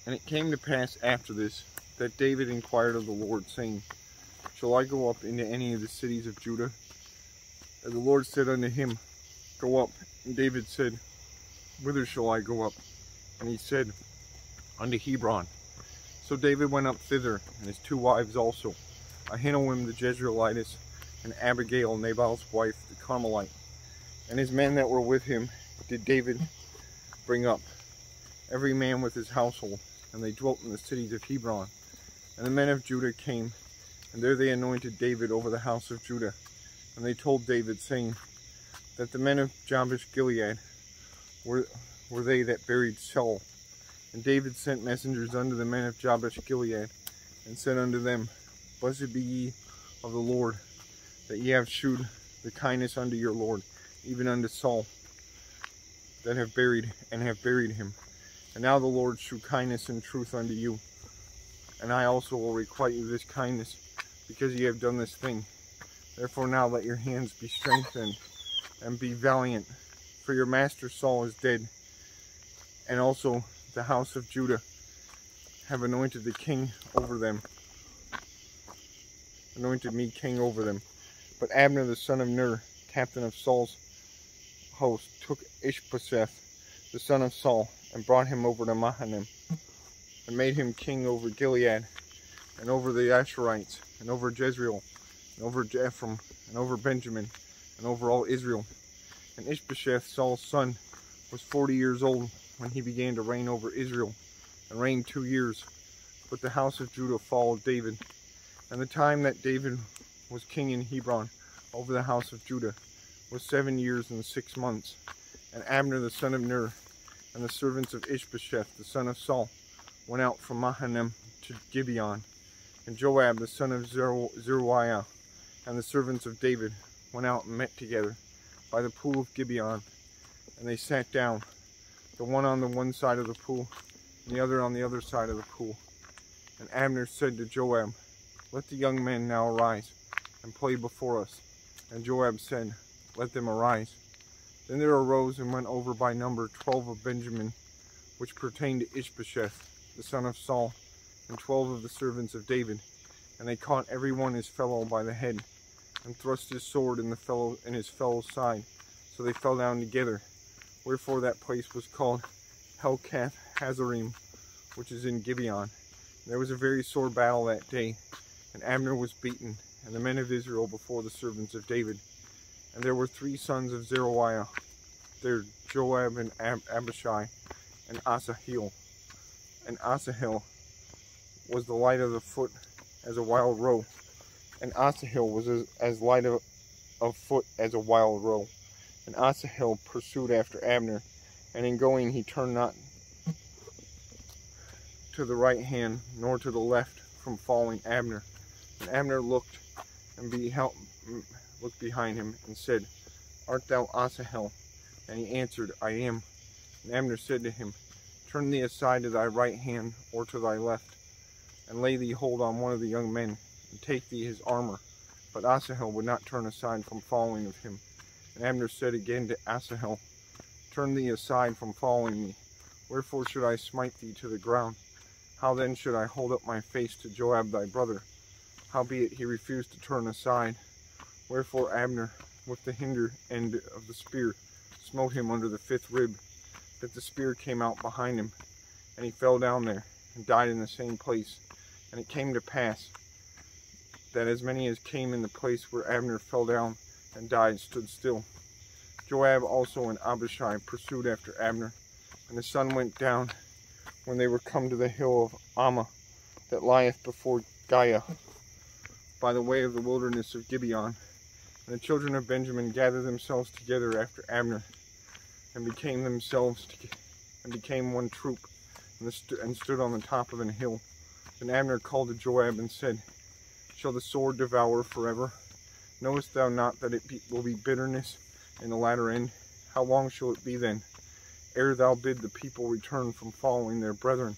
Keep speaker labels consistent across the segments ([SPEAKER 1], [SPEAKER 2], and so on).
[SPEAKER 1] And it came to pass after this, that David inquired of the Lord, saying, Shall I go up into any of the cities of Judah? And the Lord said unto him, Go up. And David said, Whither shall I go up? And he said, Unto Hebron. So David went up thither, and his 2 wives also, Ahinoam the Jezreelitess, and Abigail, Nabal's wife, the Carmelite. And his men that were with him did David bring up, every man with his household, and they dwelt in the cities of Hebron. And the men of Judah came, and there they anointed David over the house of Judah. And they told David, saying, that the men of Jabesh Gilead were they that buried Saul. And David sent messengers unto the men of Jabesh Gilead, and said unto them, Blessed be ye of the Lord, that ye have shewed the kindness unto your Lord, even unto Saul, that have buried him. And now the Lord shew kindness and truth unto you. And I also will requite you this kindness, because ye have done this thing. Therefore now let your hands be strengthened, and be valiant, for your master Saul is dead, and also the house of Judah have anointed the king over them, anointed me king over them. But Abner the son of Ner, captain of Saul's host, took Ishbosheth the son of Saul, and brought him over to Mahanaim, and made him king over Gilead, and over the Asherites, and over Jezreel, and over Ephraim, and over Benjamin, and over all Israel. And Ishbosheth, Saul's son, was 40 years old when he began to reign over Israel, and reigned 2 years. But the house of Judah followed David. And the time that David was king in Hebron over the house of Judah was 7 years and 6 months. And Abner the son of Ner, and the servants of Ishbosheth the son of Saul, went out from Mahanaim to Gibeon. And Joab the son of Zeruiah, and the servants of David, went out and met together by the pool of Gibeon. And they sat down, the one on the one side of the pool, and the other on the other side of the pool. And Abner said to Joab, Let the young men now arise, and play before us. And Joab said, Let them arise. Then there arose and went over by number 12 of Benjamin, which pertained to Ishbosheth, the son of Saul, and 12 of the servants of David. And they caught every one his fellow by the head, and thrust his sword in his fellow's side. So they fell down together. Wherefore that place was called Helkath Hazarim, which is in Gibeon. And there was a very sore battle that day, and Abner was beaten, and the men of Israel before the servants of David. And there were 3 sons of Zeruiah, there Joab and Abishai, and Asahel. And Asahel was the light of the foot as a wild roe, and Asahel was as light of foot as a wild roe. And Asahel pursued after Abner, and in going he turned not to the right hand nor to the left from following Abner. And Abner looked behind him, and said, Art thou Asahel? And he answered, I am. And Abner said to him, Turn thee aside to thy right hand or to thy left, and lay thee hold on one of the young men, and take thee his armor. But Asahel would not turn aside from following of him. And Abner said again to Asahel, Turn thee aside from following me. Wherefore should I smite thee to the ground? How then should I hold up my face to Joab thy brother? Howbeit he refused to turn aside. Wherefore Abner, with the hinder end of the spear, smote him under the 5th rib, that the spear came out behind him, and he fell down there, and died in the same place. And it came to pass, that as many as came in the place where Abner fell down and died stood still. Joab also and Abishai pursued after Abner, and the sun went down when they were come to the hill of Ammah, that lieth before Giah, by the way of the wilderness of Gibeon. And the children of Benjamin gathered themselves together after Abner, and became one troop, and stood on the top of an hill. Then Abner called to Joab and said, Shall the sword devour forever? Knowest thou not that it will be bitterness in the latter end? How long shall it be then, ere thou bid the people return from following their brethren?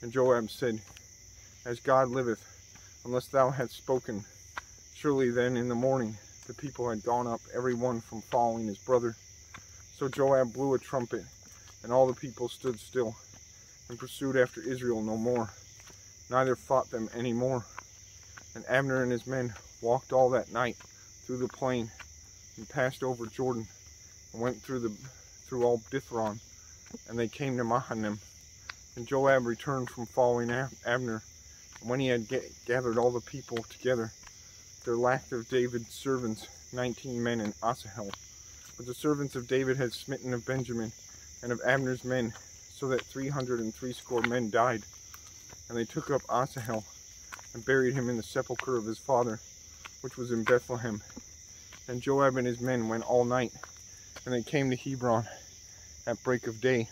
[SPEAKER 1] And Joab said, As God liveth, unless thou hadst spoken, surely then in the morning the people had gone up every one from following his brother. So Joab blew a trumpet, and all the people stood still. and pursued after Israel no more, neither fought them any more. And Abner and his men walked all that night through the plain, and passed over Jordan, and went through all Bithron, and they came to Mahanaim. And Joab returned from following Abner, and when he had gathered all the people together, there lacked of David's servants 19 men in Asahel. But the servants of David had smitten of Benjamin and of Abner's men, so that 360 men died. And they took up Asahel, and buried him in the sepulchre of his father, which was in Bethlehem. And Joab and his men went all night, and they came to Hebron at break of day.